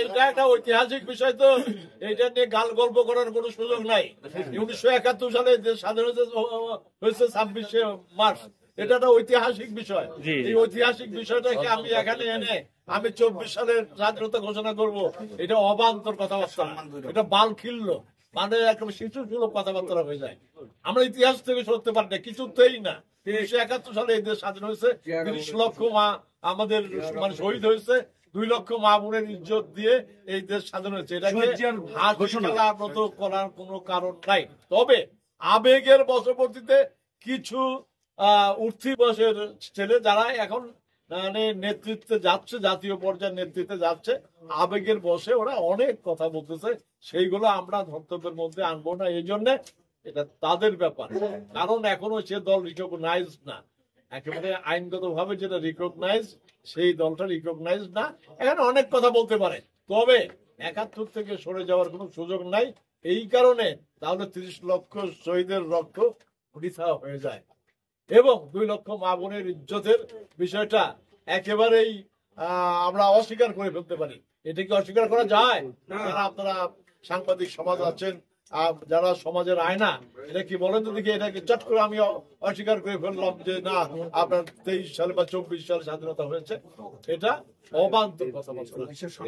এটা একটা ঐতিহাসিক বিষয়, তো এটা নিয়ে গাল গল্প করার কোনো সুযোগ নাই। 1971 সালে যে স্বাধীনতা হয়েছে 26শে মার্চ, এটা একটা ঐতিহাসিক বিষয়। এই ঐতিহাসিক বিষয়টাকে আমি এখানে এনে আমি 24 সালের স্বাধীনতা ঘোষণা করব, এটা অবান্তর কথাবার্তা, এটা বাল খিল্ল, মানে একদম শিশু সুলভ কথাবার্তা হয়ে যায়। আমরা ইতিহাস থেকে সরতে পারি না, কিছুতেই না। 1971 সালে এই দেশ স্বাধীন হয়েছে, 30 লক্ষ মা আমাদের মানে শহীদ হয়েছে, 2 লক্ষ মা বোনের ইজ্জত দিয়ে এই দেশ স্বাধীন হয়েছে। এটাকে ঘোষণার মতো করার কোনো কারণ নাই। তবে আবেগের বশবর্তীতে কিছু উঠতি বয়সের ছেলে যারা এখন মানে নেতৃত্বে যাচ্ছে, জাতীয় পর্যায়ের নেতৃত্বে যাচ্ছে, আবেগের বশে ওরা অনেক কথা বলতেছে, সেইগুলো আমরা ধর্তব্যের মধ্যে আনবো না। এই জন্য এটা তাদের ব্যাপার, কারণ এখনো সে দল রিকগনাইজ না, একেবারে আইনগত ভাবে যেটা রিকগনাইজ, সেই দলটা রিকগনাইজ না। এখানে অনেক কথা বলতে পারে, তবে 71 থেকে সরে যাওয়ার কোনো সুযোগ নাই। এই কারণে তাহলে 30 লক্ষ শহীদের রক্ত বৃথা হয়ে যায় এবং 2 লক্ষ মা বোনের ইজ্জতের বিষয়টা একেবারেই আমরা অস্বীকার করে ফেলতে পারি। এটা কি অস্বীকার করা যায়? আপনারা সাংবাদিক সমাজ আছেন, যারা সমাজের আয়না, এটা কি বলেন তো দেখি, এটাকে চট করে আমি অস্বীকার করে ফেললাম যে না আপনার 23 সালে বা 24 সালে স্বাধীনতা হয়েছে। এটা অবান্তর কথাবার্তা।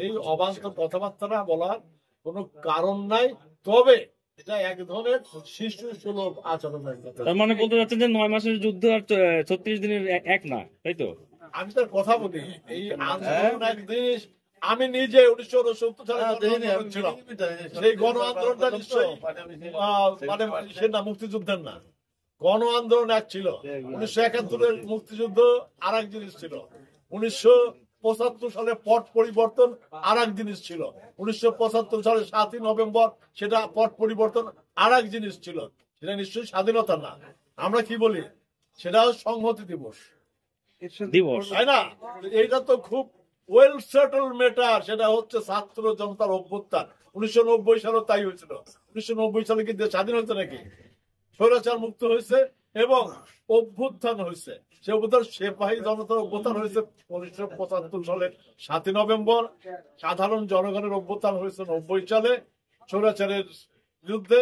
এই অবান্তর কথাবার্তা বলার কোনো কারণ নাই, তবে এটা এক ধরনের শিশু সুলভ আচরণ। তার মানে বলতে চাচ্ছেন যে 9 মাসের যুদ্ধ আর 36 দিনের এক না, তাই তো? আমি তার কথা বলি, এই আন্দোলন এক জিনিস। আমি নিজে 1969 সালে ছিলাম, সেই গণ আন্দোলনটা নিশ্চয়ই মানে সে না মুক্তিযুদ্ধের না, গণ আন্দোলন এক ছিল। 1971 মুক্তিযুদ্ধ আর এক জিনিস ছিল, 1975 সালে পট পরিবর্তন আর এক জিনিস ছিল, 1975 সালে 7ই নভেম্বর সেটা পট পরিবর্তন আর এক জিনিস ছিল। সেটা নিশ্চয়ই স্বাধীনতা না। আমরা কি বলি, সেটা সংহতি দিবস, তাই না? এইটা তো খুব ওয়েল সেটল ম্যাটার। সেটা হচ্ছে ছাত্র জনতার অভ্যুত্থান। 1990 সালে তাই হয়েছিল। 1990 সালে কি দেশ স্বাধীন হয়েছে নাকি? স্বৈরাচার মুক্ত হয়েছে এবং অভ্যুত্থান হয়েছে। সে অভ্যুত্থান সিপাহী জনতার অভ্যুত্থান হয়েছে 1975 সালের 7ই নভেম্বর। সাধারণ জনগণের অভ্যুত্থান হয়েছে 90 সালে স্বৈরাচারের বিরুদ্ধে,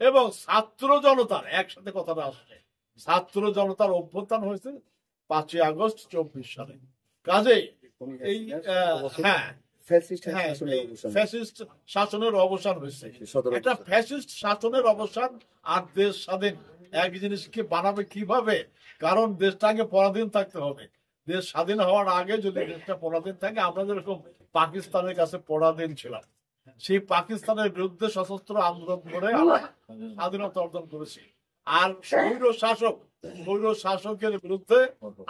এবং ছাত্র জনতার একসাথে কথাটা আসছে, ছাত্র জনতার অভ্যুত্থান হয়েছে 5ই আগস্ট 24 সালে। কাজেই এই ফ্যাসিস্ট শাসনের অবসান হয়েছে। একটা ফ্যাসিস্ট শাসনের অবসান আর দেশ স্বাধীন এক জিনিসকে বানাবে কিভাবে? কারণ দেশটা আগে পরাধীন থাকতে হবে। দেশ স্বাধীন হওয়ার আগে যদি দেশটা পরাধীন থাকে, আমরা যেরকম পাকিস্তানের কাছে পরাধীন ছিলাম, সেই পাকিস্তানের বিরুদ্ধে সশস্ত্র আন্দোলন করে আমরা স্বাধীনতা অর্জন করেছি। আর স্বৈর শাসকের বিরুদ্ধে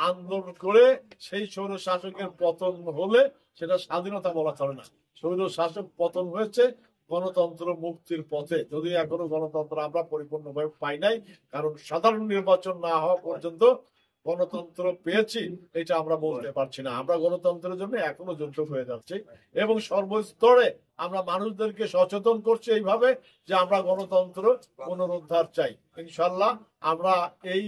আন্দোলন করে সেই স্বৈর শাসকের পতন হলে সেটা স্বাধীনতা বলা চলে না। স্বৈর শাসক পতন হয়েছে গণতন্ত্র মুক্তির পথে, যদি এখনো গণতন্ত্র আমরা পরিপূর্ণভাবে পাই নাই, কারণ সাধারণ নির্বাচন না হওয়া পর্যন্ত গণতন্ত্র পেয়েছি এটা আমরা বলতে পারছি না। আমরা গণতন্ত্রের জন্য এখনো যুদ্ধ হয়ে যাচ্ছে এবং সর্বস্তরে আমরা মানুষদেরকে সচেতন করছি এইভাবে যে আমরা গণতন্ত্র পুনরুদ্ধার চাই। ইনশাল্লাহ আমরা এই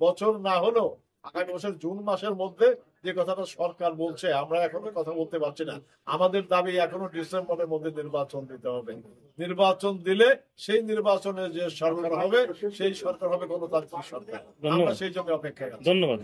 বছর না হলেও আগামী বছর জুন মাসের মধ্যে যে কথাটা সরকার বলছে, আমরা এখনো কথা বলতে পারছি না। আমাদের দাবি এখনো ডিসেম্বরের মধ্যে নির্বাচন দিতে হবে। নির্বাচন দিলে সেই নির্বাচনে যে সরকার হবে সেই সরকার হবে গণতান্ত্রিক সরকার। আমরা সেই জন্য অপেক্ষায় আছি। ধন্যবাদ।